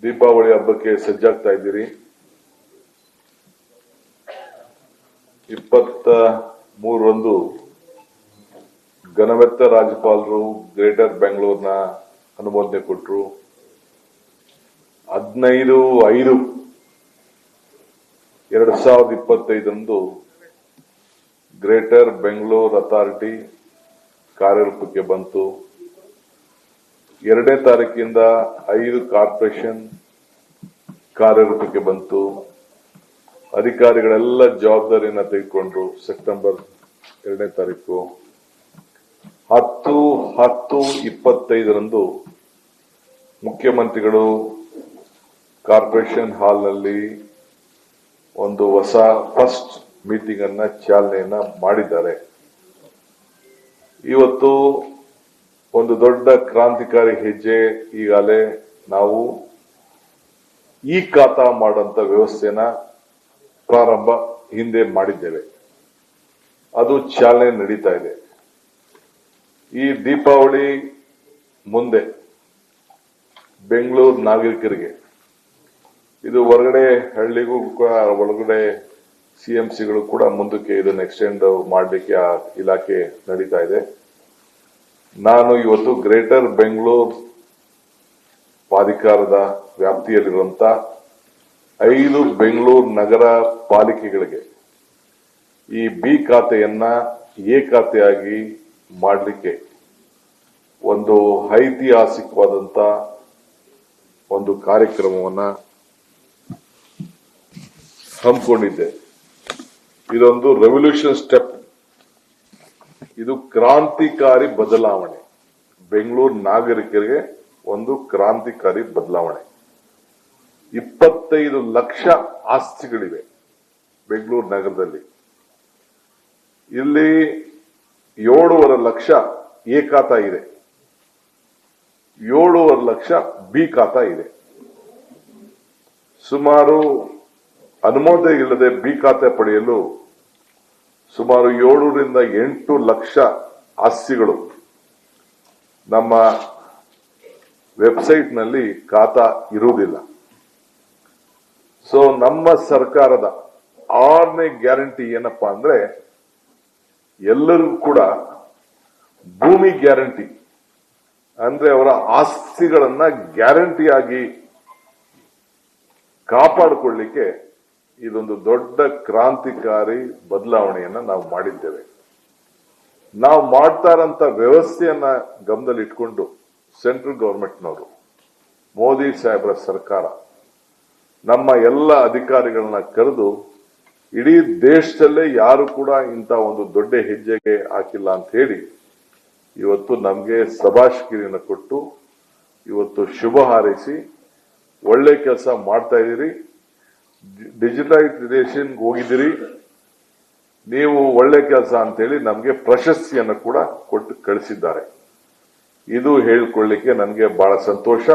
ದೀಪಾವಳಿ ಹಬ್ಬಕ್ಕೆ ಸಜ್ಜಾಗ್ತಾ ಇದ್ದೀರಿ. 23ರಂದು ಘನವೆತ್ತ ರಾಜ್ಯಪಾಲರು ಗ್ರೇಟರ್ ಬೆಂಗಳೂರಿನ ಅನುಮೋದನೆ ಕೊಟ್ಟರು. 15/5/2025 ಗ್ರೇಟರ್ ಬೆಂಗಳೂರು ಅಥಾರಿಟಿ ಕಾರ್ಯರೂಪಕ್ಕೆ ಬಂತು. 2ನೇ ತಾರೀಕಿಂದ 5 ಕಾರ್ಪೊರೇಷನ್ ಕಾರ್ಯರೂಪಕ್ಕೆ ಬಂತು. ಅಧಿಕಾರಿಗಳೆಲ್ಲ ಜವಾಬ್ದಾರಿಯನ್ನು ತೆಗೆದುಕೊಂಡ್ರು. ಸೆಪ್ಟೆಂಬರ್ 2ನೇ ತಾರೀಕು 10/10/25 ಮುಖ್ಯಮಂತ್ರಿಗಳು ಕಾರ್ಪೊರೇಷನ್ ಹಾಲ್ನಲ್ಲಿ ಒಂದು ಹೊಸ ಫಸ್ಟ್ ಮೀಟಿಂಗ್ ಅನ್ನ ಚಾಲನೆಯನ್ನ ಮಾಡಿದ್ದಾರೆ. ಇವತ್ತು ಒಂದು ದೊಡ್ಡ ಕ್ರಾಂತಿಕಾರಿ ಹೆಜ್ಜೆ ಈಗಾಗಲೇ ನಾವು ಈ ಖಾತಾ ಮಾಡುವಂತ ವ್ಯವಸ್ಥೆನ ಪ್ರಾರಂಭ ಹಿಂದೆ ಮಾಡಿದ್ದೇವೆ. ಅದು ಚಾಲನೆ ನಡೀತಾ ಇದೆ. ಈ ದೀಪಾವಳಿ ಮುಂದೆ ಬೆಂಗಳೂರು ನಾಗರಿಕರಿಗೆ ಇದು ಹೊರಗಡೆ ಹಳ್ಳಿಗೂ ಕೂಡ ಒಳಗಡೆ ಸಿಎಂಸಿಗಳು ಕೂಡ ಮುಂದಕ್ಕೆ ಇದನ್ನು ಎಕ್ಸ್ಟೆಂಡ್ ಮಾಡಲಿಕ್ಕೆ ಆ ಇಲಾಖೆ ನಡೀತಾ ಇದೆ. ನಾನು ಇವತ್ತು ಗ್ರೇಟರ್ ಬೆಂಗಳೂರು ಪ್ರಾಧಿಕಾರದ ವ್ಯಾಪ್ತಿಯಲ್ಲಿರುವಂತಹ 5 ಬೆಂಗಳೂರು ನಗರ ಪಾಲಿಕೆಗಳಿಗೆ ಈ ಬಿ ಖಾತೆಯನ್ನ ಎ ಖಾತೆಯಾಗಿ ಮಾಡಲಿಕ್ಕೆ ಒಂದು ಐತಿಹಾಸಿಕವಾದಂತ ಒಂದು ಕಾರ್ಯಕ್ರಮವನ್ನ ಹಮ್ಮಿಕೊಂಡಿದ್ದೆ. ಇದೊಂದು ರೆವಲ್ಯೂಷನ್ ಸ್ಟೆಪ್. ಇದು ಕ್ರಾಂತಿಕಾರಿ ಬದಲಾವಣೆ. ಬೆಂಗಳೂರು ನಾಗರಿಕರಿಗೆ ಒಂದು ಕ್ರಾಂತಿಕಾರಿ ಬದಲಾವಣೆ. 25 ಲಕ್ಷ ಆಸ್ತಿಗಳಿವೆ ಬೆಂಗಳೂರು ನಗರದಲ್ಲಿ. ಇಲ್ಲಿ 7.5 ಲಕ್ಷ ಎ ಖಾತಾ ಇದೆ, 7.5 ಲಕ್ಷ ಬಿ ಖಾತಾ ಇದೆ. ಸುಮಾರು ಅನುಮೋದನೆ ಇಲ್ಲದೆ ಬಿ ಖಾತೆ ಪಡೆಯಲು ಸುಮಾರು 7ರಿಂದ 8 ಲಕ್ಷ ಆಸ್ತಿಗಳು ನಮ್ಮ ವೆಬ್ಸೈಟ್ನಲ್ಲಿ ಖಾತಾ ಇರುವುದಿಲ್ಲ. ಸೊ ನಮ್ಮ ಸರ್ಕಾರದ 6ನೇ ಗ್ಯಾರಂಟಿ ಏನಪ್ಪಾ ಅಂದ್ರೆ ಎಲ್ಲರಿಗೂ ಕೂಡ ಭೂಮಿ ಗ್ಯಾರಂಟಿ, ಅಂದ್ರೆ ಅವರ ಆಸ್ತಿಗಳನ್ನ ಗ್ಯಾರಂಟಿಯಾಗಿ ಕಾಪಾಡಿಕೊಳ್ಳಿಕ್ಕೆ ಇದೊಂದು ದೊಡ್ಡ ಕ್ರಾಂತಿಕಾರಿ ಬದಲಾವಣೆಯನ್ನ ನಾವು ಮಾಡಿದ್ದೇವೆ. ನಾವು ಮಾಡ್ತಾ ಇರೋಂಥ ವ್ಯವಸ್ಥೆಯನ್ನ ಗಮನದಲ್ಲಿ ಇಟ್ಕೊಂಡು ಸೆಂಟ್ರಲ್ ಗವರ್ಮೆಂಟ್ನವರು, ಮೋದಿ ಸಾಹೇಬರ ಸರ್ಕಾರ ನಮ್ಮ ಎಲ್ಲ ಅಧಿಕಾರಿಗಳನ್ನ ಕರೆದು ಇಡೀ ದೇಶದಲ್ಲೇ ಯಾರು ಕೂಡ ಇಂಥ ಒಂದು ದೊಡ್ಡ ಹೆಜ್ಜೆಗೆ ಹಾಕಿಲ್ಲ ಅಂತ ಹೇಳಿ ಇವತ್ತು ನಮಗೆ ಶಭಾಷ್ಗಿರಿಯನ್ನು ಕೊಟ್ಟು ಇವತ್ತು ಶುಭ ಹಾರೈಸಿ ಒಳ್ಳೆ ಕೆಲಸ ಮಾಡ್ತಾ ಇದ್ದೀರಿ, ಡಿಜಿಟಲೈಸೇಷನ್ ಹೋಗಿದ್ದೀರಿ, ನೀವು ಒಳ್ಳೆ ಕೆಲಸ ಅಂತೇಳಿ ನಮಗೆ ಪ್ರಶಸ್ತಿಯನ್ನು ಕೂಡ ಕೊಟ್ಟು ಕಳಿಸಿದ್ದಾರೆ. ಇದು ಹೇಳಿಕೊಳ್ಳಿಕ್ಕೆ ನನಗೆ ಬಹಳ ಸಂತೋಷ.